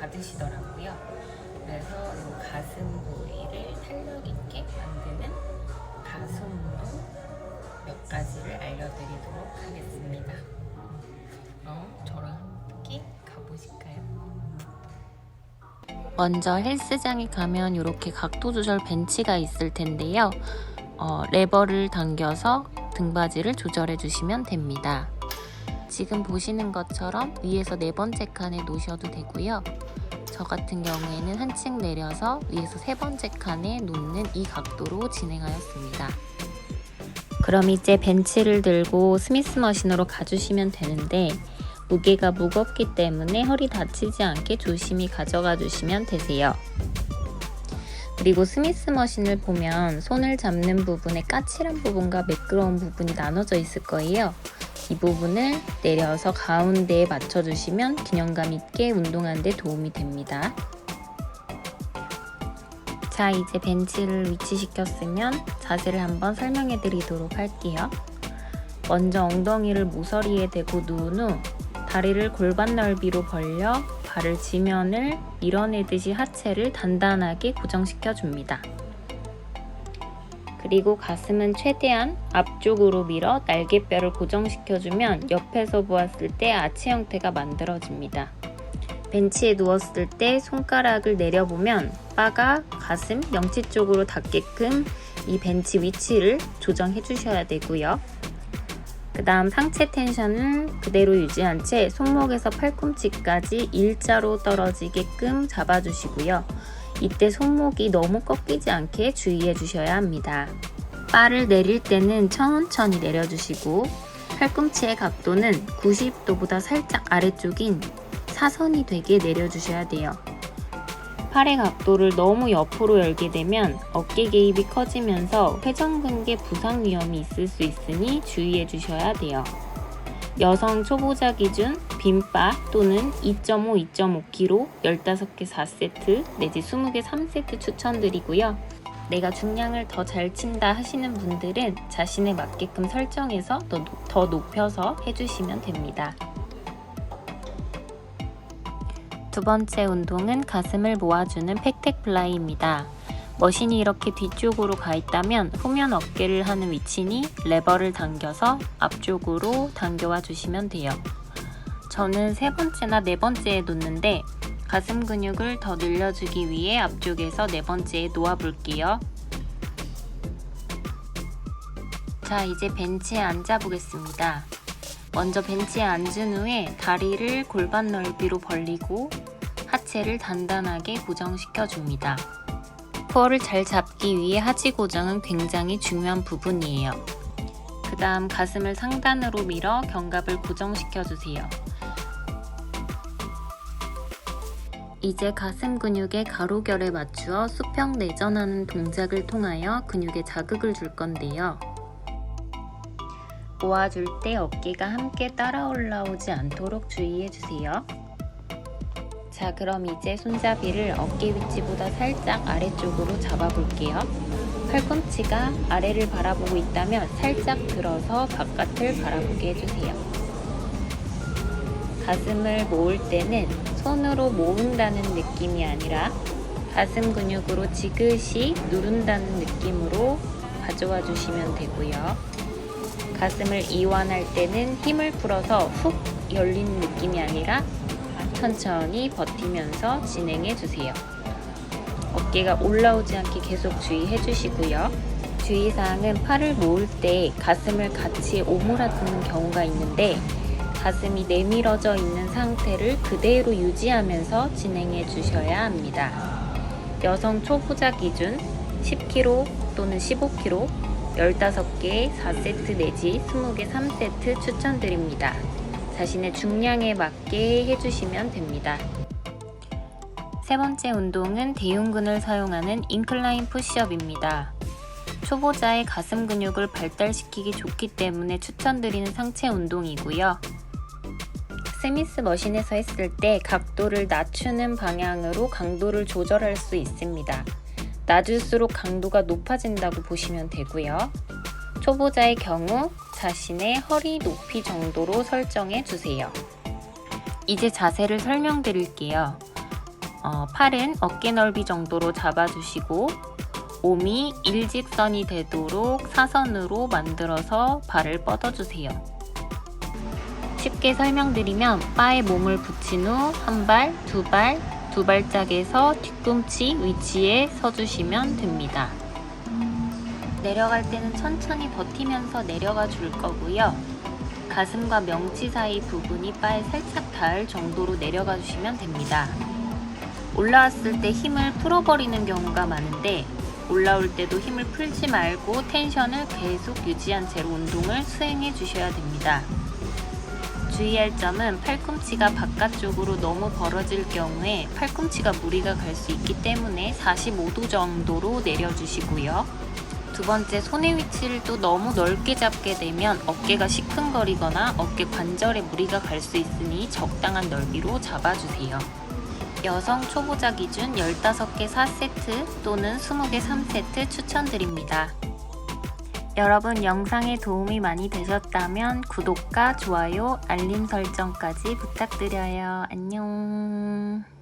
받으시더라고요. 그래서 이 가슴 부위를 탄력 있게 만드는 가슴 운동 몇 가지를 알려드리도록 하겠습니다. 그럼 저랑 함께 가보실까요? 먼저 헬스장에 가면 이렇게 각도 조절 벤치가 있을 텐데요. 레버를 당겨서 등받이를 조절해 주시면 됩니다. 지금 보시는 것처럼 위에서 네 번째 칸에 놓으셔도 되고요. 저 같은 경우에는 한층 내려서 위에서 세 번째 칸에 놓는 이 각도로 진행하였습니다. 그럼 이제 벤치를 들고 스미스 머신으로 가주시면 되는데 무게가 무겁기 때문에 허리 다치지 않게 조심히 가져가 주시면 되세요. 그리고 스미스 머신을 보면 손을 잡는 부분에 까칠한 부분과 매끄러운 부분이 나눠져 있을 거예요. 이 부분을 내려서 가운데에 맞춰주시면 균형감 있게 운동하는 데 도움이 됩니다. 자, 이제 벤치를 위치시켰으면 자세를 한번 설명해 드리도록 할게요. 먼저 엉덩이를 모서리에 대고 누운 후 다리를 골반 넓이로 벌려 발을 지면을 밀어내듯이 하체를 단단하게 고정시켜 줍니다. 그리고 가슴은 최대한 앞쪽으로 밀어 날개뼈를 고정시켜주면 옆에서 보았을 때 아치 형태가 만들어집니다. 벤치에 누웠을 때 손가락을 내려보면 바가 가슴 명치 쪽으로 닿게끔 이 벤치 위치를 조정해 주셔야 되고요. 그 다음 상체 텐션을 그대로 유지한 채 손목에서 팔꿈치까지 일자로 떨어지게끔 잡아주시고요. 이때 손목이 너무 꺾이지 않게 주의해 주셔야 합니다. 바를 내릴 때는 천천히 내려주시고 팔꿈치의 각도는 90도보다 살짝 아래쪽인 사선이 되게 내려주셔야 돼요. 팔의 각도를 너무 옆으로 열게 되면 어깨 개입이 커지면서 회전근개 부상 위험이 있을 수 있으니 주의해 주셔야 돼요. 여성 초보자 기준 빈바 또는 2.5, 2.5kg 15개 4세트 내지 20개 3세트 추천드리고요. 내가 중량을 더 잘 친다 하시는 분들은 자신에 맞게끔 설정해서 더 높여서 해주시면 됩니다. 두 번째 운동은 가슴을 모아주는 팩텍 플라이입니다. 머신이 이렇게 뒤쪽으로 가 있다면 후면 어깨를 하는 위치니 레버를 당겨서 앞쪽으로 당겨와 주시면 돼요. 저는 세 번째나 네 번째에 놓는데 가슴 근육을 더 늘려주기 위해 앞쪽에서 네 번째에 놓아 볼게요. 자, 이제 벤치에 앉아 보겠습니다. 먼저 벤치에 앉은 후에 다리를 골반 넓이로 벌리고 하체를 단단하게 고정시켜 줍니다. 코어를 잘 잡기 위해 하지 고정은 굉장히 중요한 부분이에요. 그 다음 가슴을 상단으로 밀어 견갑을 고정시켜 주세요. 이제 가슴 근육의 가로결에 맞추어 수평 내전하는 동작을 통하여 근육에 자극을 줄 건데요. 모아줄 때 어깨가 함께 따라 올라오지 않도록 주의해 주세요. 자, 그럼 이제 손잡이를 어깨 위치보다 살짝 아래쪽으로 잡아 볼게요. 팔꿈치가 아래를 바라보고 있다면 살짝 들어서 바깥을 바라보게 해주세요. 가슴을 모을 때는 손으로 모은다는 느낌이 아니라 가슴 근육으로 지그시 누른다는 느낌으로 가져와 주시면 되고요. 가슴을 이완할 때는 힘을 풀어서 훅 열리는 느낌이 아니라 천천히 버티면서 진행해 주세요. 어깨가 올라오지 않게 계속 주의해 주시고요. 주의사항은 팔을 모을 때 가슴을 같이 오므라드는 경우가 있는데 가슴이 내밀어져 있는 상태를 그대로 유지하면서 진행해 주셔야 합니다. 여성 초보자 기준 10kg 또는 15kg 15개 4세트 내지 20개 3세트 추천드립니다. 자신의 중량에 맞게 해주시면 됩니다. 세 번째 운동은 대흉근을 사용하는 인클라인 푸시업입니다. 초보자의 가슴 근육을 발달시키기 좋기 때문에 추천드리는 상체 운동이고요. 스미스 머신에서 했을 때 각도를 낮추는 방향으로 강도를 조절할 수 있습니다. 낮을수록 강도가 높아진다고 보시면 되고요. 초보자의 경우 자신의 허리 높이 정도로 설정해 주세요. 이제 자세를 설명드릴게요. 팔은 어깨 넓이 정도로 잡아주시고 몸이 일직선이 되도록 사선으로 만들어서 발을 뻗어주세요. 쉽게 설명드리면 바에 몸을 붙인 후 한 발, 두 발짝에서 뒤꿈치 위치에 서주시면 됩니다. 내려갈 때는 천천히 버티면서 내려가 줄 거고요. 가슴과 명치 사이 부분이 바에 살짝 닿을 정도로 내려가 주시면 됩니다. 올라왔을 때 힘을 풀어버리는 경우가 많은데 올라올 때도 힘을 풀지 말고 텐션을 계속 유지한 채로 운동을 수행해 주셔야 됩니다. 주의할 점은 팔꿈치가 바깥쪽으로 너무 벌어질 경우에 팔꿈치가 무리가 갈 수 있기 때문에 45도 정도로 내려주시고요. 두 번째, 손의 위치를 또 너무 넓게 잡게 되면 어깨가 시큰거리거나 어깨 관절에 무리가 갈 수 있으니 적당한 넓이로 잡아주세요. 여성 초보자 기준 15개 4세트 또는 20개 3세트 추천드립니다. 여러분 영상에 도움이 많이 되셨다면 구독과 좋아요, 알림 설정까지 부탁드려요. 안녕.